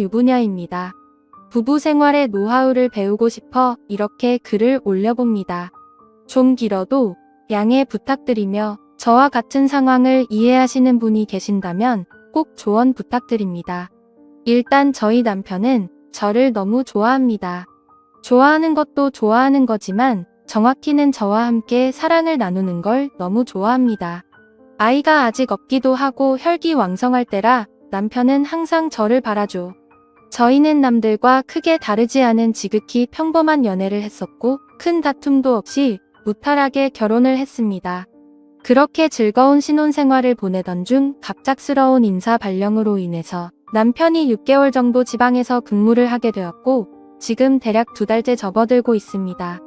유부녀입니다. 부부 생활의 노하우를 배우고 싶어 이렇게 글을 올려봅니다. 좀 길어도 양해 부탁드리며 저와 같은 상황을 이해하시는 분이 계신다면 꼭 조언 부탁드립니다. 일단 저희 남편은 저를 너무 좋아합니다. 좋아하는 것도 좋아하는 거지만 정확히는 저와 함께 사랑을 나누는 걸 너무 좋아합니다. 아이가 아직 없기도 하고 혈기왕성할 때라 남편은 항상 저를 바라죠. 저희는 남들과 크게 다르지 않은 지극히 평범한 연애를 했었고 큰 다툼도 없이 무탈하게 결혼을 했습니다. 그렇게 즐거운 신혼생활을 보내던 중 갑작스러운 인사 발령으로 인해서 남편이 6개월 정도 지방에서 근무를 하게 되었고 지금 대략 2달째 접어들고 있습니다.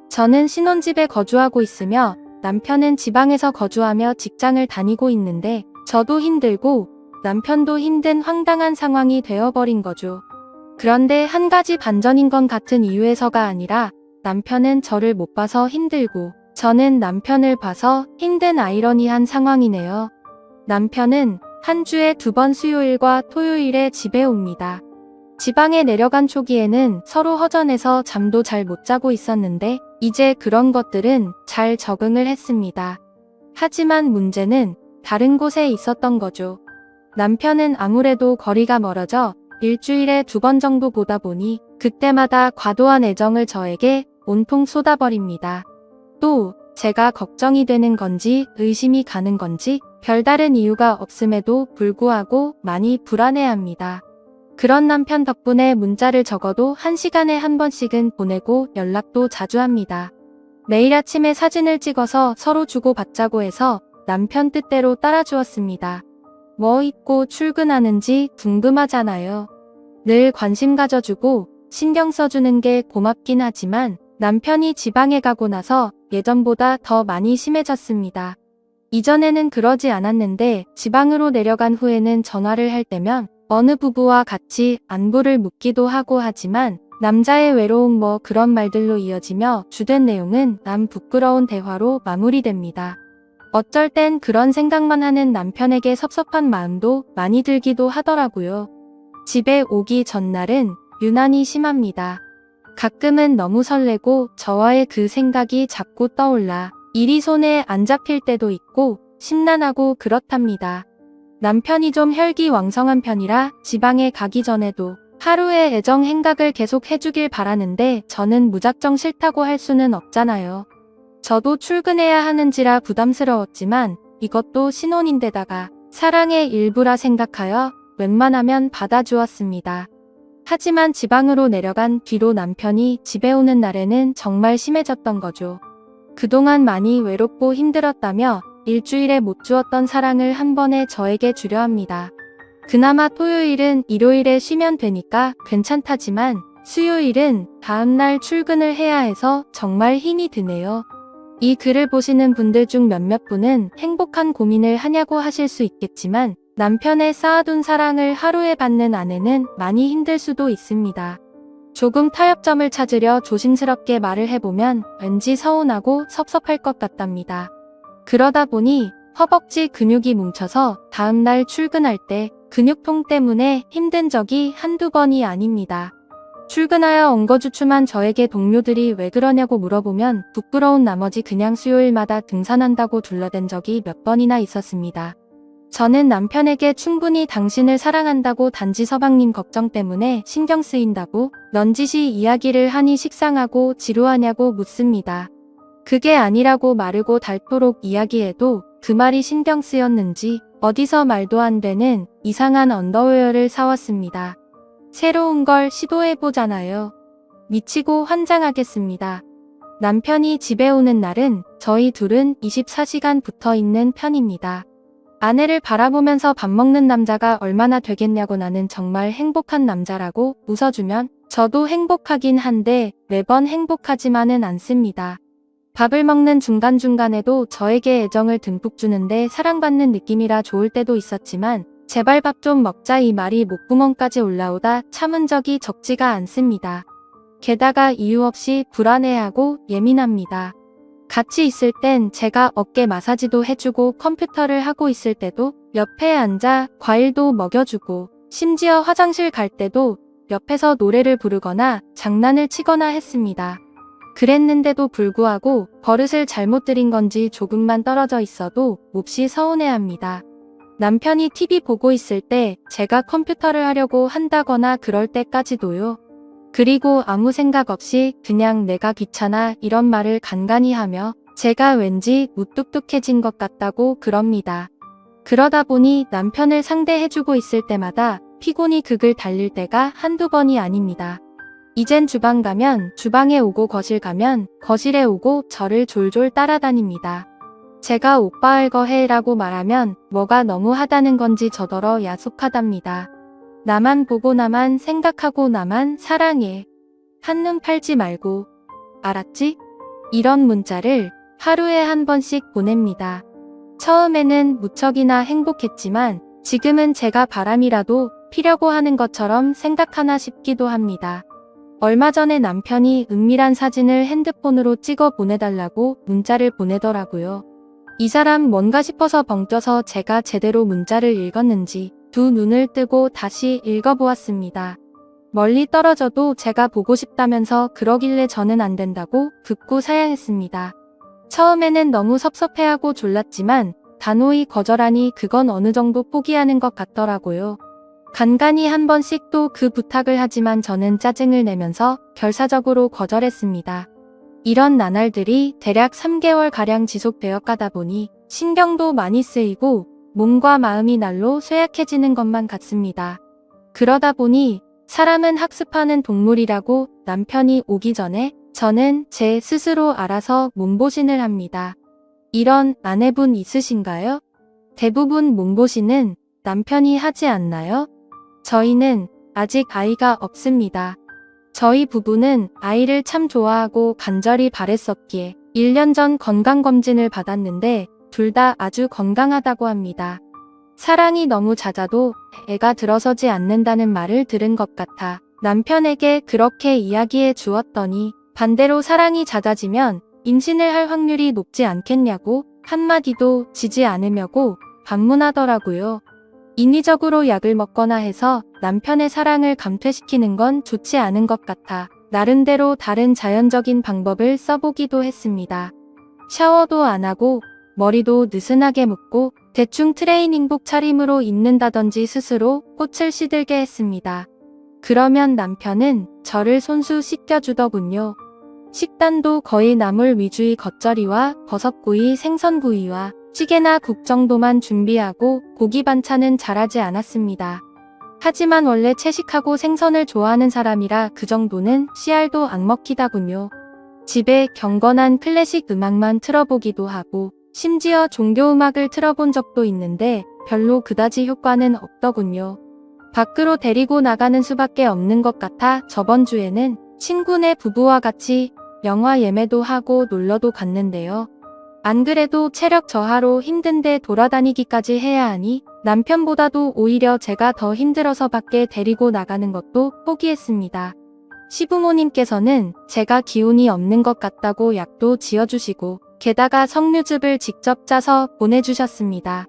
저는 신혼집에 거주하고 있으며 남편은 지방에서 거주하며 직장을 다니고 있는데 저도 힘들고 남편도 힘든 황당한 상황이 되어버린 거죠. 그런데 한 가지 반전인 건 같은 이유에서가 아니라 남편은 저를 못 봐서 힘들고 저는 남편을 봐서 힘든 아이러니한 상황이네요. 남편은 한 주에 2번 수요일과 토요일에 집에 옵니다. 지방에 내려간 초기에는 서로 허전해서 잠도 잘 못 자고 있었는데 이제 그런 것들은 잘 적응을 했습니다. 하지만 문제는 다른 곳에 있었던 거죠. 남편은 아무래도 거리가 멀어져 일주일에 2번 정도 보다 보니 그때마다 과도한 애정을 저에게 온통 쏟아버립니다. 또 제가 걱정이 되는 건지 의심이 가는 건지 별다른 이유가 없음에도 불구하고 많이 불안해합니다. 그런 남편 덕분에 문자를 적어도 1시간에 한 번씩은 보내고 연락도 자주 합니다. 매일 아침에 사진을 찍어서 서로 주고받자고 해서 남편 뜻대로 따라주었습니다. 뭐 입고 출근하는지 궁금하잖아요. 늘 관심 가져주고 신경 써주는 게 고맙긴 하지만 남편이 지방에 가고 나서 예전보다 더 많이 심해졌습니다. 이전에는 그러지 않았는데 지방으로 내려간 후에는 전화를 할 때면 어느 부부와 같이 안부를 묻기도 하고 하지만 남자의 외로움 뭐 그런 말들로 이어지며 주된 내용은 남 부끄러운 대화로 마무리됩니다. 어쩔 땐 그런 생각만 하는 남편에게 섭섭한 마음도 많이 들기도 하더라고요. 집에 오기 전날은 유난히 심합니다. 가끔은 너무 설레고 저와의 그 생각이 자꾸 떠올라 일이 손에 안 잡힐 때도 있고 심란하고 그렇답니다. 남편이 좀 혈기왕성한 편이라 지방에 가기 전에도 하루의 애정 행각을 계속 해주길 바라는데 저는 무작정 싫다고 할 수는 없잖아요. 저도 출근해야 하는지라 부담스러웠지만 이것도 신혼인데다가 사랑의 일부라 생각하여 웬만하면 받아주었습니다. 하지만 지방으로 내려간 뒤로 남편이 집에 오는 날에는 정말 심해졌던 거죠. 그동안 많이 외롭고 힘들었다며 일주일에 못 주었던 사랑을 한 번에 저에게 주려 합니다. 그나마 토요일은 일요일에 쉬면 되니까 괜찮다지만 수요일은 다음날 출근을 해야 해서 정말 힘이 드네요. 이 글을 보시는 분들 중 몇몇 분은 행복한 고민을 하냐고 하실 수 있겠지만 남편의 쌓아둔 사랑을 하루에 받는 아내는 많이 힘들 수도 있습니다. 조금 타협점을 찾으려 조심스럽게 말을 해보면 왠지 서운하고 섭섭할 것 같답니다. 그러다 보니 허벅지 근육이 뭉쳐서 다음날 출근할 때 근육통 때문에 힘든 적이 한두 번이 아닙니다. 출근하여 엉거주춤한 저에게 동료들이 왜 그러냐고 물어보면 부끄러운 나머지 그냥 수요일마다 등산한다고 둘러댄 적이 몇 번이나 있었습니다. 저는 남편에게 충분히 당신을 사랑한다고 단지 서방님 걱정 때문에 신경 쓰인다고 넌지시 이야기를 하니 식상하고 지루하냐고 묻습니다. 그게 아니라고 마르고 닳도록 이야기해도 그 말이 신경 쓰였는지 어디서 말도 안 되는 이상한 언더웨어를 사왔습니다. 새로운 걸 시도해보잖아요. 미치고 환장하겠습니다. 남편이 집에 오는 날은 저희 둘은 24시간 붙어 있는 편입니다. 아내를 바라보면서 밥 먹는 남자가 얼마나 되겠냐고 나는 정말 행복한 남자라고 웃어주면 저도 행복하긴 한데 매번 행복하지만은 않습니다. 밥을 먹는 중간중간에도 저에게 애정을 듬뿍 주는데 사랑받는 느낌이라 좋을 때도 있었지만 제발 밥 좀 먹자 이 말이 목구멍까지 올라오다 참은 적이 적지가 않습니다. 게다가 이유 없이 불안해하고 예민합니다. 같이 있을 땐 제가 어깨 마사지도 해주고 컴퓨터를 하고 있을 때도 옆에 앉아 과일도 먹여주고 심지어 화장실 갈 때도 옆에서 노래를 부르거나 장난을 치거나 했습니다. 그랬는데도 불구하고 버릇을 잘못 들인 건지 조금만 떨어져 있어도 몹시 서운해합니다. 남편이 TV 보고 있을 때 제가 컴퓨터를 하려고 한다거나 그럴 때까지도요. 그리고 아무 생각 없이 그냥 내가 귀찮아 이런 말을 간간히 하며 제가 왠지 무뚝뚝해진 것 같다고 그럽니다. 그러다 보니 남편을 상대해주고 있을 때마다 피곤이 극을 달릴 때가 한두 번이 아닙니다. 이젠 주방 가면 주방에 오고 거실 가면 거실에 오고 저를 졸졸 따라다닙니다. 제가 오빠 할 거 해라고 말하면 뭐가 너무하다는 건지 저더러 야속하답니다. 나만 보고 나만 생각하고 나만 사랑해. 한눈 팔지 말고. 알았지? 이런 문자를 하루에 한 번씩 보냅니다. 처음에는 무척이나 행복했지만 지금은 제가 바람이라도 피려고 하는 것처럼 생각하나 싶기도 합니다. 얼마 전에 남편이 은밀한 사진을 핸드폰으로 찍어 보내달라고 문자를 보내더라고요. 이 사람 뭔가 싶어서 벙쪄서 제가 제대로 문자를 읽었는지 두 눈을 뜨고 다시 읽어보았습니다. 멀리 떨어져도 제가 보고 싶다면서 그러길래 저는 안 된다고 극구 사양했습니다. 처음에는 너무 섭섭해하고 졸랐지만 단호히 거절하니 그건 어느 정도 포기하는 것 같더라고요. 간간히 한 번씩 또 그 부탁을 하지만 저는 짜증을 내면서 결사적으로 거절했습니다. 이런 나날들이 대략 3개월가량 지속되어 가다 보니 신경도 많이 쓰이고 몸과 마음이 날로 쇠약해지는 것만 같습니다. 그러다 보니 사람은 학습하는 동물이라고 남편이 오기 전에 저는 제 스스로 알아서 몸보신을 합니다. 이런 아내분 있으신가요? 대부분 몸보신은 남편이 하지 않나요? 저희는 아직 아이가 없습니다. 저희 부부는 아이를 참 좋아하고 간절히 바랬었기에 1년 전 건강검진을 받았는데 둘 다 아주 건강하다고 합니다. 사랑이 너무 잦아도 애가 들어서지 않는다는 말을 들은 것 같아 남편에게 그렇게 이야기해 주었더니 반대로 사랑이 잦아지면 임신을 할 확률이 높지 않겠냐고 한마디도 지지 않으려고 반문하더라고요. 인위적으로 약을 먹거나 해서 남편의 사랑을 감퇴시키는 건 좋지 않은 것 같아 나름대로 다른 자연적인 방법을 써보기도 했습니다. 샤워도 안 하고 머리도 느슨하게 묶고 대충 트레이닝복 차림으로 입는다든지 스스로 꽃을 시들게 했습니다. 그러면 남편은 저를 손수 씻겨주더군요. 식단도 거의 나물 위주의 겉절이와 버섯구이, 생선구이와 찌개나 국 정도만 준비하고 고기 반찬은 잘하지 않았습니다. 하지만 원래 채식하고 생선을 좋아하는 사람이라 그 정도는 씨알도 안 먹히다군요. 집에 경건한 클래식 음악만 틀어보기도 하고 심지어 종교음악을 틀어본 적도 있는데 별로 그다지 효과는 없더군요. 밖으로 데리고 나가는 수밖에 없는 것 같아 저번 주에는 친구네 부부와 같이 영화 예매도 하고 놀러도 갔는데요. 안 그래도 체력 저하로 힘든데 돌아다니기까지 해야 하니 남편보다도 오히려 제가 더 힘들어서 밖에 데리고 나가는 것도 포기했습니다. 시부모님께서는 제가 기운이 없는 것 같다고 약도 지어주시고 게다가 석류즙을 직접 짜서 보내주셨습니다.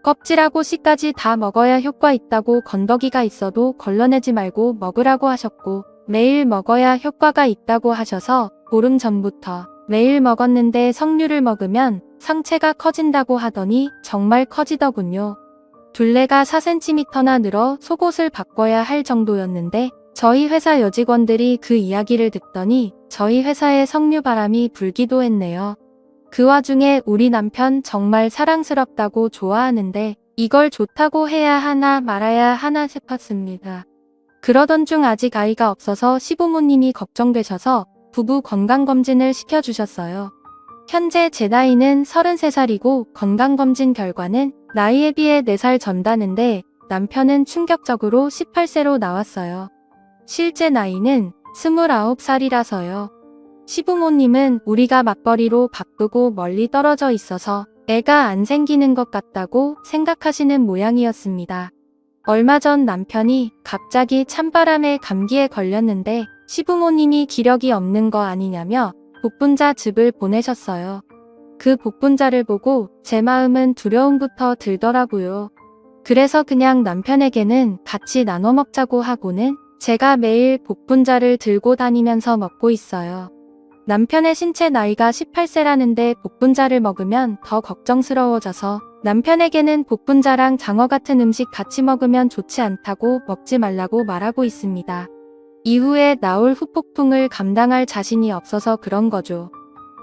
껍질하고 씨까지 다 먹어야 효과 있다고 건더기가 있어도 걸러내지 말고 먹으라고 하셨고 매일 먹어야 효과가 있다고 하셔서 보름 전부터 매일 먹었는데 석류를 먹으면 상체가 커진다고 하더니 정말 커지더군요. 둘레가 4cm나 늘어 속옷을 바꿔야 할 정도였는데 저희 회사 여직원들이 그 이야기를 듣더니 저희 회사에 석류 바람이 불기도 했네요. 그 와중에 우리 남편 정말 사랑스럽다고 좋아하는데 이걸 좋다고 해야 하나 말아야 하나 싶었습니다. 그러던 중 아직 아이가 없어서 시부모님이 걱정되셔서 부부 건강검진을 시켜주셨어요. 현재 제 나이는 33살이고 건강검진 결과는 나이에 비해 4살 전다는데 남편은 충격적으로 18세로 나왔어요. 실제 나이는 29살이라서요. 시부모님은 우리가 맞벌이로 바쁘고 멀리 떨어져 있어서 애가 안 생기는 것 같다고 생각하시는 모양이었습니다. 얼마 전 남편이 갑자기 찬바람에 감기에 걸렸는데 시부모님이 기력이 없는 거 아니냐며 복분자 즙을 보내셨어요. 그 복분자를 보고 제 마음은 두려움부터 들더라고요. 그래서 그냥 남편에게는 같이 나눠 먹자고 하고는 제가 매일 복분자를 들고 다니면서 먹고 있어요. 남편의 신체 나이가 18세라는데 복분자를 먹으면 더 걱정스러워져서 남편에게는 복분자랑 장어 같은 음식 같이 먹으면 좋지 않다고 먹지 말라고 말하고 있습니다. 이후에 나올 후폭풍을 감당할 자신이 없어서 그런 거죠.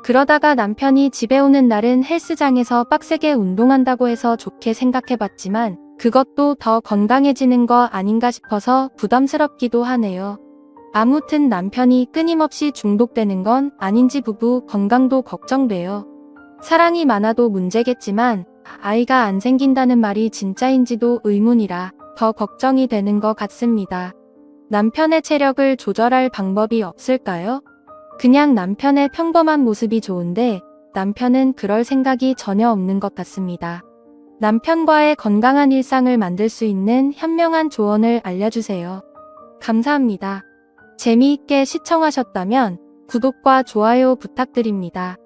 그러다가 남편이 집에 오는 날은 헬스장에서 빡세게 운동한다고 해서 좋게 생각해봤지만 그것도 더 건강해지는 거 아닌가 싶어서 부담스럽기도 하네요. 아무튼 남편이 끊임없이 중독되는 건 아닌지 부부 건강도 걱정돼요. 사랑이 많아도 문제겠지만 아이가 안 생긴다는 말이 진짜인지도 의문이라 더 걱정이 되는 것 같습니다. 남편의 체력을 조절할 방법이 없을까요? 그냥 남편의 평범한 모습이 좋은데 남편은 그럴 생각이 전혀 없는 것 같습니다. 남편과의 건강한 일상을 만들 수 있는 현명한 조언을 알려주세요. 감사합니다. 재미있게 시청하셨다면 구독과 좋아요 부탁드립니다.